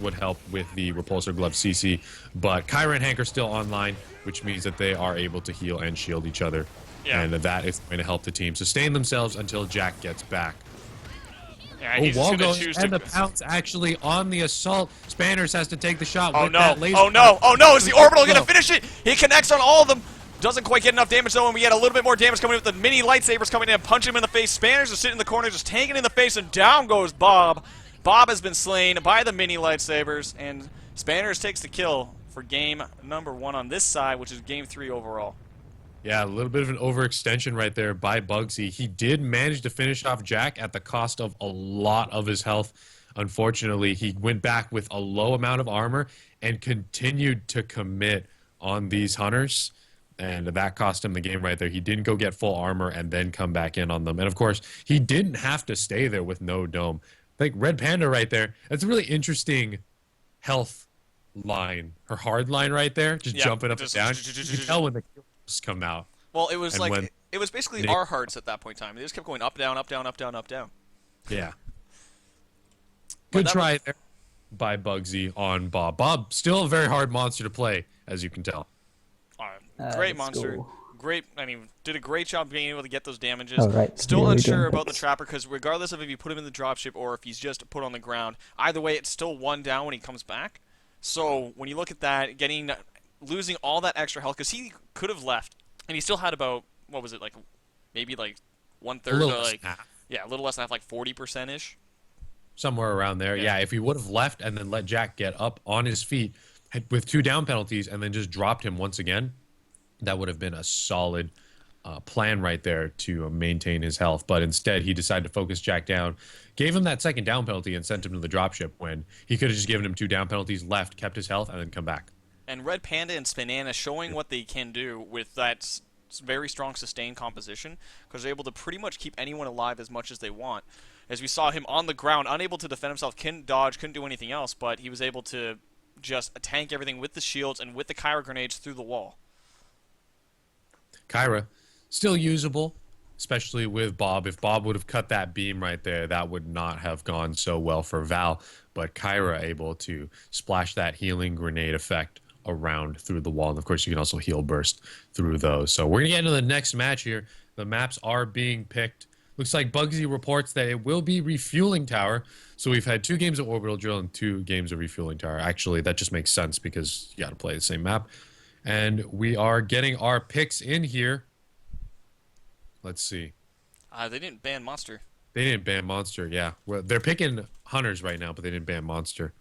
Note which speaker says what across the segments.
Speaker 1: would help with the repulsor glove CC, but Kyra and Hank are still online, which means that they are able to heal and shield each other.
Speaker 2: Yeah.
Speaker 1: And that is going to help the team sustain themselves until Jack gets back.
Speaker 2: Yeah, he's just
Speaker 1: wall
Speaker 2: gonna
Speaker 1: goes,
Speaker 2: choose
Speaker 1: and
Speaker 2: to...
Speaker 1: the pounce actually on the assault. Spanners has to take the shot
Speaker 2: Oh
Speaker 1: with
Speaker 2: no!
Speaker 1: that laser.
Speaker 2: Oh no! Oh no! Is the orbital gonna finish it? He connects on all of them. Doesn't quite get enough damage though, and we get a little bit more damage coming in with the mini lightsabers coming in and punch him in the face. Spanners are sitting in the corner, just tanking in the face, and down goes Bob. Bob has been slain by the mini lightsabers, and Spanners takes the kill for game number 1 on this side, which is game 3 overall.
Speaker 1: Yeah, a little bit of an overextension right there by Bugsy. He did manage to finish off Jack at the cost of a lot of his health. Unfortunately, he went back with a low amount of armor and continued to commit on these hunters, and that cost him the game right there. He didn't go get full armor and then come back in on them. And of course, he didn't have to stay there with no dome. Like Red Panda right there, that's a really interesting health line. Her hard line right there, just jumping up and down. You can tell when the kills come out.
Speaker 2: Well, it was
Speaker 1: And
Speaker 2: like, it was basically our hearts at that point in time. They just kept going up, down, up, down, up, down, up, down.
Speaker 1: Yeah. Good try there by Bugsy on Bob. Bob, still a very hard monster to play, as you can tell.
Speaker 2: Great monster.
Speaker 3: Go.
Speaker 2: Great, I mean, did a great job being able to get those damages.
Speaker 3: All right,
Speaker 2: Still
Speaker 3: here we
Speaker 2: unsure
Speaker 3: go.
Speaker 2: about the Trapper, because regardless of if you put him in the dropship or if he's just put on the ground, either way, it's still 1 down when he comes back. So when you look at that, losing all that extra health, because he could have left, and he still had about, what was it, like, maybe like 1/3, or like, yeah, a little less than half, like 40%-ish.
Speaker 1: Somewhere around there. Yeah, if he would have left and then let Jack get up on his feet with 2 down penalties and then just dropped him once again, that would have been a solid plan right there to maintain his health. But instead, he decided to focus Jack down, gave him that 2nd down penalty, and sent him to the dropship when he could have just given him 2 down penalties, left, kept his health, and then come back.
Speaker 2: And Red Panda and Spinana showing what they can do with that very strong sustained composition, because they're able to pretty much keep anyone alive as much as they want. As we saw him on the ground, unable to defend himself, couldn't dodge, couldn't do anything else, but he was able to just tank everything with the shields and with the Kyra grenades through the wall.
Speaker 1: Kyra, still usable, especially with Bob. If Bob would have cut that beam right there, that would not have gone so well for Val. But Kyra able to splash that healing grenade effect around through the wall. And of course, you can also heal burst through those. So we're going to get into the next match here. The maps are being picked. Looks like Bugsy reports that it will be Refueling Tower. So we've had 2 games of Orbital Drill and 2 games of Refueling Tower. Actually, that just makes sense because you got to play the same map. And we are getting our picks in here. Let's see.
Speaker 2: They didn't ban Monster.
Speaker 1: They didn't ban Monster, yeah. Well, they're picking Hunters right now, but they didn't ban Monster.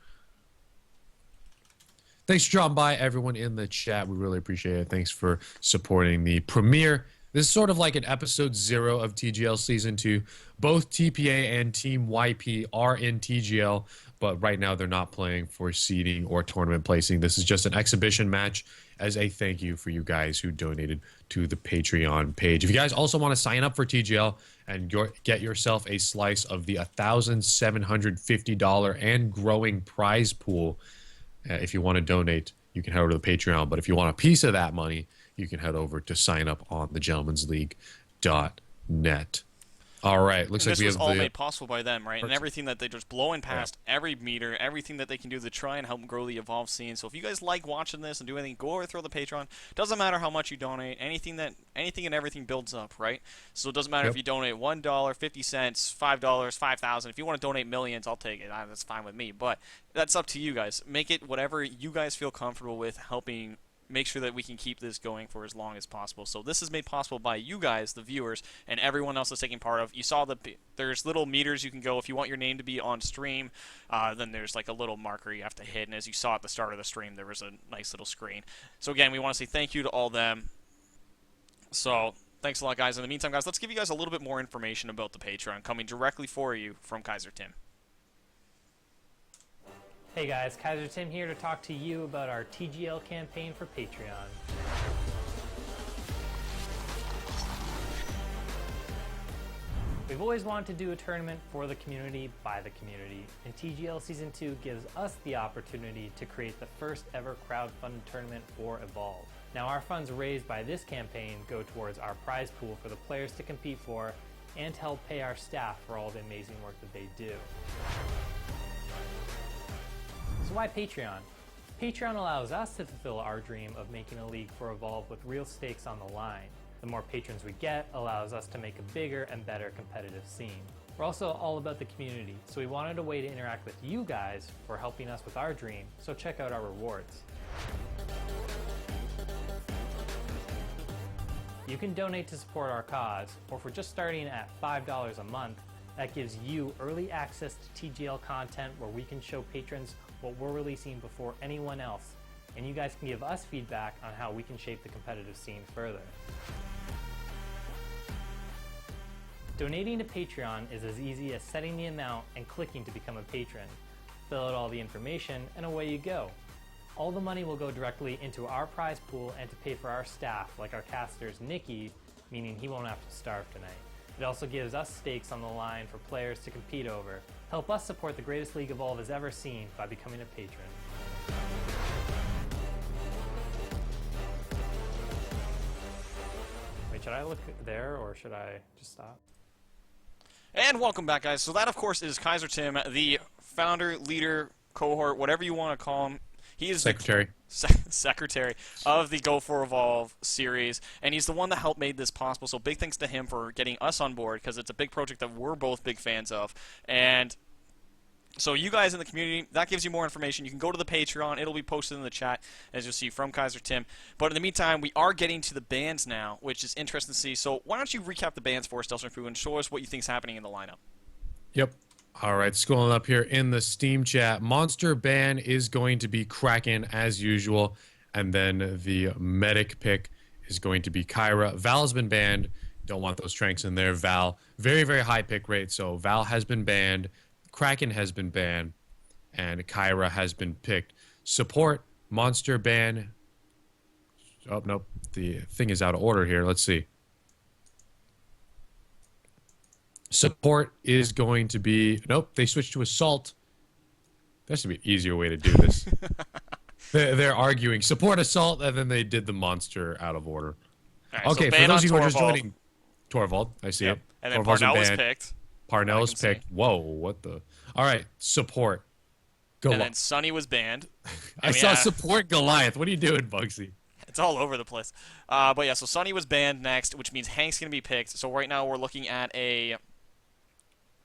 Speaker 1: Thanks for dropping by, everyone in the chat. We really appreciate it. Thanks for supporting the premiere. This is sort of like an episode 0 of TGL Season 2. Both TPA and Team YP are in TGL, but right now they're not playing for seeding or tournament placing. This is just an exhibition match as a thank you for you guys who donated to the Patreon page. If you guys also want to sign up for TGL and get yourself a slice of the $1,750 and growing prize pool, if you want to donate, you can head over to the Patreon. But if you want a piece of that money, you can head over to sign up on thegentleman'sleague.net. All right, looks like we have
Speaker 2: this was all made possible by them, right? And everything that they're just blowing past, every meter, everything that they can do to try and help grow the Evolve scene. So if you guys like watching this and do anything, go over through the Patreon. Doesn't matter how much you donate. Anything and everything builds up, right? So it doesn't matter if you donate $1, 50 cents, $5, 5,000. If you want to donate millions, I'll take it. That's fine with me. But that's up to you guys. Make it whatever you guys feel comfortable with, helping make sure that we can keep this going for as long as possible. So this is made possible by you guys, the viewers, and everyone else that's taking part of. You saw there's little meters you can go if you want your name to be on stream. Then there's like a little marker you have to hit, and as you saw at the start of the stream, there was a nice little screen. So again, we want to say thank you to all them. So thanks a lot, guys. In the meantime, guys, let's give you guys a little bit more information about the Patreon coming directly for you from Kaiser Tim.
Speaker 4: Hey guys, Kaiser Tim here to talk to you about our TGL campaign for Patreon. We've always wanted to do a tournament for the community, by the community, and TGL Season 2 gives us the opportunity to create the first ever crowdfunded tournament for Evolve. Now our funds raised by this campaign go towards our prize pool for the players to compete for and to help pay our staff for all the amazing work that they do. So why Patreon? Patreon allows us to fulfill our dream of making a league for Evolve with real stakes on the line. The more patrons we get allows us to make a bigger and better competitive scene. We're also all about the community, so we wanted a way to interact with you guys for helping us with our dream, so check out our rewards. You can donate to support our cause, or for just starting at $5 a month, that gives you early access to TGL content where we can show patrons what we're releasing before anyone else, and you guys can give us feedback on how we can shape the competitive scene further. Donating to Patreon is as easy as setting the amount and clicking to become a patron. Fill out all the information and away you go. All the money will go directly into our prize pool and to pay for our staff, like our caster's Nikki, meaning he won't have to starve tonight. It also gives us stakes on the line for players to compete over. Help us support the greatest league Evolve has ever seen by becoming a patron. Wait, should I look there or should I just stop?
Speaker 2: And welcome back, guys. So that, of course, is Kaiser Tim, the founder, leader, cohort, whatever you want to call him. He is
Speaker 1: Secretary.
Speaker 2: Secretary of the Go for Evolve series, and he's the one that helped make this possible. So big thanks to him for getting us on board, because it's a big project that we're both big fans of. And so you guys in the community, that gives you more information. You can go to the Patreon. It'll be posted in the chat, as you'll see, from Kaiser Tim. But in the meantime, we are getting to the bands now, which is interesting to see. So why don't you recap the bands for us, Delson Fu, and show us what you think's happening in the lineup?
Speaker 1: Yep. All right, scrolling up here in the Steam chat. Monster ban is going to be Kraken as usual. And then the medic pick is going to be Kyra. Val's been banned. Don't want those tranks in there. Val, very, very high pick rate. So Val has been banned. Kraken has been banned, and Kyra has been picked. Support, monster ban. Oh, nope. The thing is out of order here. Let's see. Support is going to be... Nope, they switched to assault. There should be an easier way to do this. They're arguing support assault, and then they did the monster out of order.
Speaker 2: Right,
Speaker 1: okay,
Speaker 2: so
Speaker 1: for those of you who are
Speaker 2: Torvald.
Speaker 1: just joining... Torvald, I see it.
Speaker 2: And then
Speaker 1: Torvald's been
Speaker 2: Parnell was
Speaker 1: banned.
Speaker 2: picked.
Speaker 1: Parnell's picked. Whoa, what the... All right, support.
Speaker 2: And then Sunny was banned.
Speaker 1: I saw support Goliath. What are you doing, Bugsy?
Speaker 2: It's all over the place. But yeah, so Sunny was banned next, which means Hank's going to be picked. So right now we're looking at a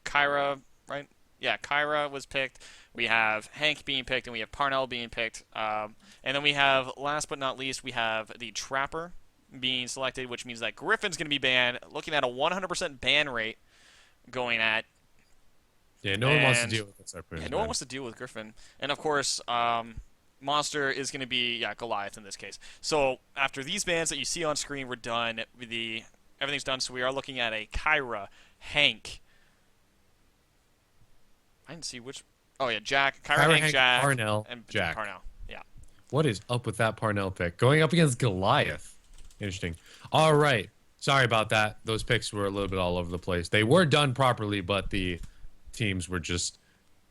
Speaker 2: Kyra, right? Yeah, Kyra was picked. We have Hank being picked, and we have Parnell being picked. And then we have, last but not least, we have the Trapper being selected, which means that Griffin's going to be banned. Looking at a 100% ban rate going at.
Speaker 1: Yeah, no one wants to deal with this.
Speaker 2: Yeah, no one wants to deal with Griffin. And of course, Monster is going to be Goliath in this case. So after these bans that you see on screen, we're done. Everything's done. So we are looking at a Kyra, Hank. I didn't see which. Oh yeah, Jack, Kyra, Hank, Jack,
Speaker 1: Parnell,
Speaker 2: and
Speaker 1: Jack.
Speaker 2: Parnell. Yeah.
Speaker 1: What is up with that Parnell pick? Going up against Goliath. Interesting. All right. Sorry about that. Those picks were a little bit all over the place. They were done properly, but the teams were just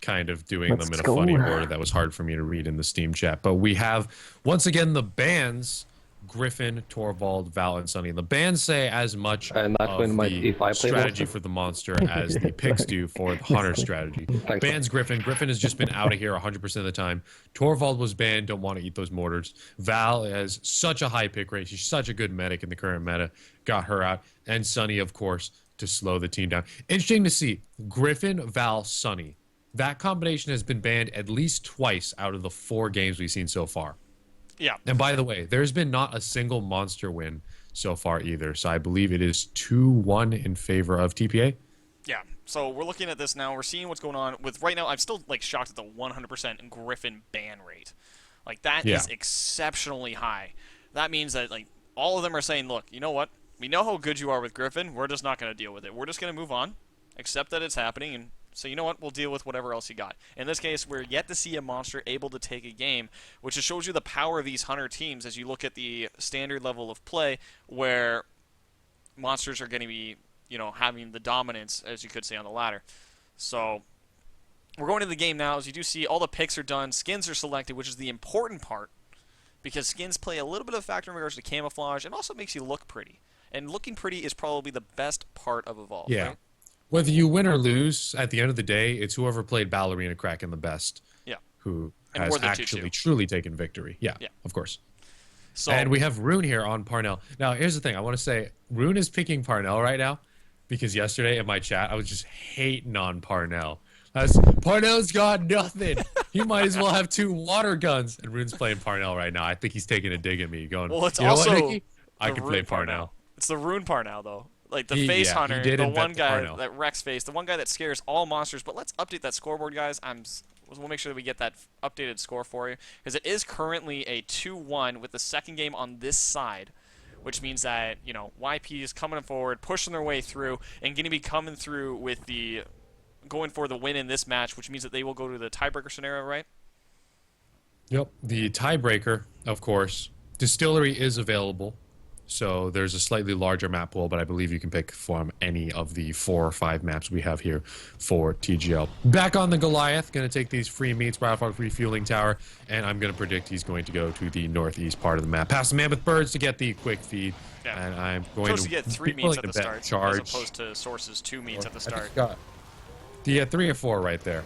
Speaker 1: kind of doing them in a funny order that was hard for me to read in the Steam chat. But we have, once again, the bans, Griffin, Torvald, Val, and Sunny. The bans say as much of the strategy for the monster as the picks do for the hunter strategy. Bans Griffin. Griffin has just been out of here 100% of the time. Torvald was banned. Don't want to eat those mortars. Val has such a high pick rate. She's such a good medic in the current meta. Got her out. And Sunny, of course, to slow the team down. Interesting to see. Griffin, Val, Sunny. That combination has been banned at least twice out of the 4 games we've seen so far.
Speaker 2: Yeah.
Speaker 1: And by the way, there's been not a single monster win so far either. So I believe it is 2-1 in favor of TPA.
Speaker 2: Yeah. So we're looking at this now. We're seeing what's going on with right now. I'm still shocked at the 100% Griffin ban rate. That is exceptionally high. That means that all of them are saying, look, you know what? We know how good you are with Griffin. We're just not going to deal with it. We're just going to move on, accept that it's happening, and so you know what? We'll deal with whatever else you got. In this case, we're yet to see a monster able to take a game, which just shows you the power of these hunter teams as you look at the standard level of play where monsters are going to be, having the dominance, as you could say, on the ladder. So we're going to the game now. As you do see, all the picks are done. Skins are selected, which is the important part because skins play a little bit of a factor in regards to camouflage and also makes you look pretty. And looking pretty is probably the best part of Evolve.
Speaker 1: Yeah.
Speaker 2: Right?
Speaker 1: Whether you win or lose, at the end of the day, it's whoever played Ballerina Kraken the best.
Speaker 2: Yeah.
Speaker 1: Who
Speaker 2: And
Speaker 1: has
Speaker 2: more than
Speaker 1: actually
Speaker 2: 2-2.
Speaker 1: truly taken victory. Yeah,
Speaker 2: Yeah.
Speaker 1: of course.
Speaker 2: So
Speaker 1: And we have Rune here on Parnell. Now, here's the thing. I want to say Rune is picking Parnell right now because yesterday in my chat, I was just hating on Parnell. Parnell's got nothing. He might as well have 2 water guns. And Rune's playing Parnell right now. I think he's taking a dig at me, going,
Speaker 2: well, it's
Speaker 1: you know
Speaker 2: also
Speaker 1: what, Nikki? I
Speaker 2: the
Speaker 1: can play
Speaker 2: Rune
Speaker 1: Parnell.
Speaker 2: It's the Rune Parnell, though. Like the
Speaker 1: He
Speaker 2: Hunter,
Speaker 1: did
Speaker 2: the
Speaker 1: invent
Speaker 2: one
Speaker 1: the
Speaker 2: guy
Speaker 1: Parnell.
Speaker 2: that Rex face, the one guy that scares all monsters. But let's update that scoreboard, guys. We'll make sure that we get that updated score for you, because it is currently a 2-1 with the second game on this side, which means that, you know, YP is coming forward, pushing their way through, and going to be coming through with going for the win in this match, which means that they will go to the tiebreaker scenario, right?
Speaker 1: Yep. The tiebreaker, of course. Distillery is available. So there's a slightly larger map pool, but I believe you can pick from any of the 4 or 5 maps we have here for TGL. Back on the Goliath, going to take these free meats, Biofog refueling tower, and I'm going to predict he's going to go to the northeast part of the map. Past the Mammoth Birds to get the quick feed, and I'm going
Speaker 2: to get 3 meats at the start, as opposed to Source's 2 meats at the start.
Speaker 1: Yeah, 3 or 4 right there.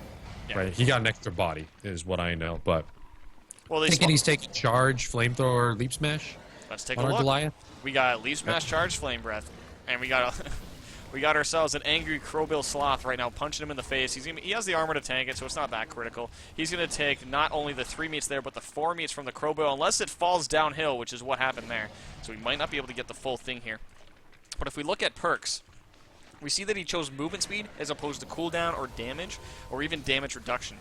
Speaker 2: Yeah.
Speaker 1: Right, he got an extra body, is what I know, but
Speaker 2: well,
Speaker 1: thinking he's taking charge, flamethrower, leap smash.
Speaker 2: Let's take a
Speaker 1: on
Speaker 2: look.
Speaker 1: Our Goliath.
Speaker 2: We got Leaf Smash Charge Flame Breath, and we got we got ourselves an angry Crowbill Sloth right now, punching him in the face. He has the armor to tank it, so it's not that critical. He's going to take not only the 3 meats there, but the 4 meats from the Crowbill, unless it falls downhill, which is what happened there. So we might not be able to get the full thing here. But if we look at perks, we see that he chose movement speed as opposed to cooldown or damage, or even damage reduction.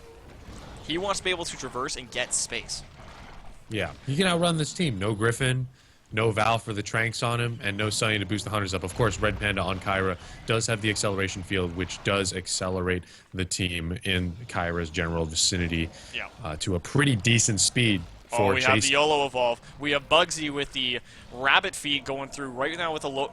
Speaker 2: He wants to be able to traverse and get space.
Speaker 1: Yeah, he can outrun this team. No Griffin, no Val for the Tranks on him, and no Sunny to boost the Hunters up. Of course, Red Panda on Kyra does have the acceleration field, which does accelerate the team in Kyra's general vicinity to a pretty decent speed for
Speaker 2: we have the YOLO evolve. We have Bugsy with the rabbit feet going through right now with a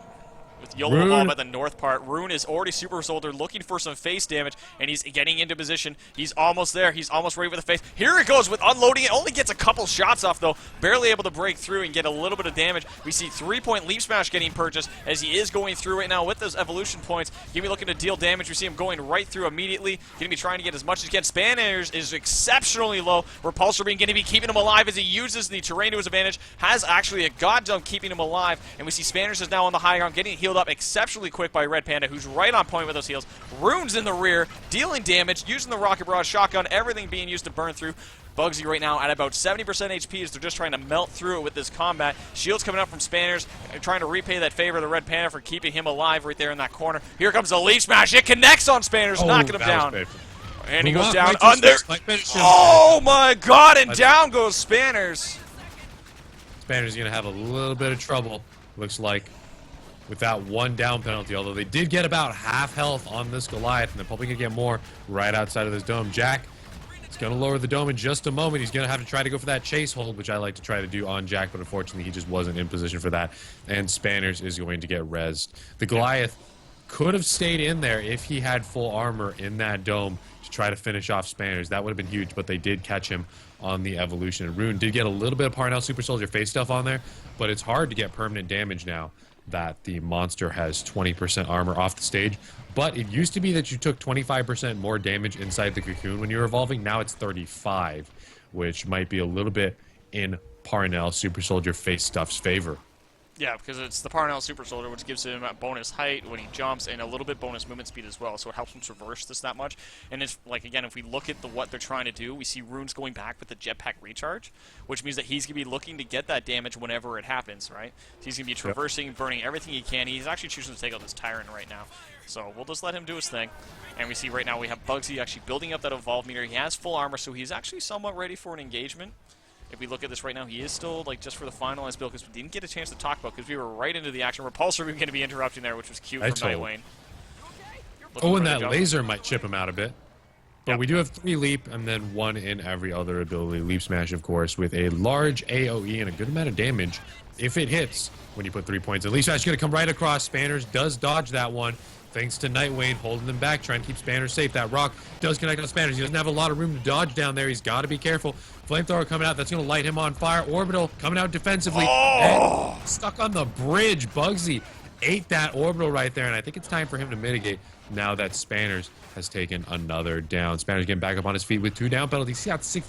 Speaker 2: with YOLO evolve at the north part. Rune is already Super Soldier looking for some face damage, and he's getting into position. He's almost there. He's almost ready for the face. Here it goes with unloading it. Only gets a couple shots off, though. Barely able to break through and get a little bit of damage. We see 3-point Leap Smash getting purchased as he is going through right now with those evolution points. Going to be looking to deal damage. We see him going right through immediately. Going to be trying to get as much as he can. Spanners is exceptionally low. Repulsor being going to be keeping him alive as he uses the terrain to his advantage. Has actually a god jump keeping him alive. And we see Spanners is now on the high ground, getting healed up exceptionally quick by Red Panda, who's right on point with those heals. Rune's in the rear, dealing damage, using the Rocket Barrage shotgun, everything being used to burn through. Bugsy right now at about 70% HP as they're just trying to melt through it with this combat. Shields coming up from Spanners, trying to repay that favor of the Red Panda for keeping him alive right there in that corner. Here comes the Leaf Smash. It connects on Spanners, knocking him down. And he goes down under. Oh my god, and down goes Spanners.
Speaker 1: Spanners going to have a little bit of trouble, looks like, with that 1 down penalty, although they did get about half health on this Goliath, and they're probably going to get more right outside of this dome. Jack is going to lower the dome in just a moment. He's going to have to try to go for that chase hold, which I like to try to do on Jack, but unfortunately he just wasn't in position for that, and Spanners is going to get rezzed. The Goliath could have stayed in there if he had full armor in that dome to try to finish off Spanners. That would have been huge, but they did catch him on the evolution. And Rune did get a little bit of Parnell Super Soldier face stuff on there, but it's hard to get permanent damage now that the monster has 20% armor off the stage. But it used to be that you took 25% more damage inside the cocoon when you were evolving. Now it's 35, which might be a little bit in Parnell Super Soldier face stuff's favor.
Speaker 2: Yeah, because it's the Parnell Super Soldier, which gives him a bonus height when he jumps and a little bit bonus movement speed as well, so it helps him traverse this that much. And it's like, again, if we look at what they're trying to do, we see Rune's going back with the jetpack recharge, which means that he's going to be looking to get that damage whenever it happens, right? So he's going to be traversing, burning everything he can. He's actually choosing to take out this Tyrant right now. So we'll just let him do his thing. And we see right now we have Bugsy actually building up that Evolve meter. He has full armor, so he's actually somewhat ready for an engagement. If we look at this right now, he is still, like, just for the finalized build, because we didn't get a chance to talk about, because we were right into the action. Repulsor, we were going to be interrupting there, which was cute from Nightwayne.
Speaker 1: Oh, and that laser might chip him out a bit. But we do have 3 leap, and then 1 in every other ability. Leap Smash, of course, with a large AoE and a good amount of damage if it hits when you put 3 points in. Leap Smash is going to come right across. Spanners does dodge that one, thanks to Nightwayne holding them back, trying to keep Spanners safe. That rock does connect on Spanners. He doesn't have a lot of room to dodge down there. He's got to be careful. Flamethrower coming out. That's going to light him on fire. Orbital coming out defensively. And stuck on the bridge. Bugsy ate that orbital right there, and I think it's time for him to mitigate now that Spanners has taken another down. Spanners getting back up on his feet with 2 down penalties. He got 60.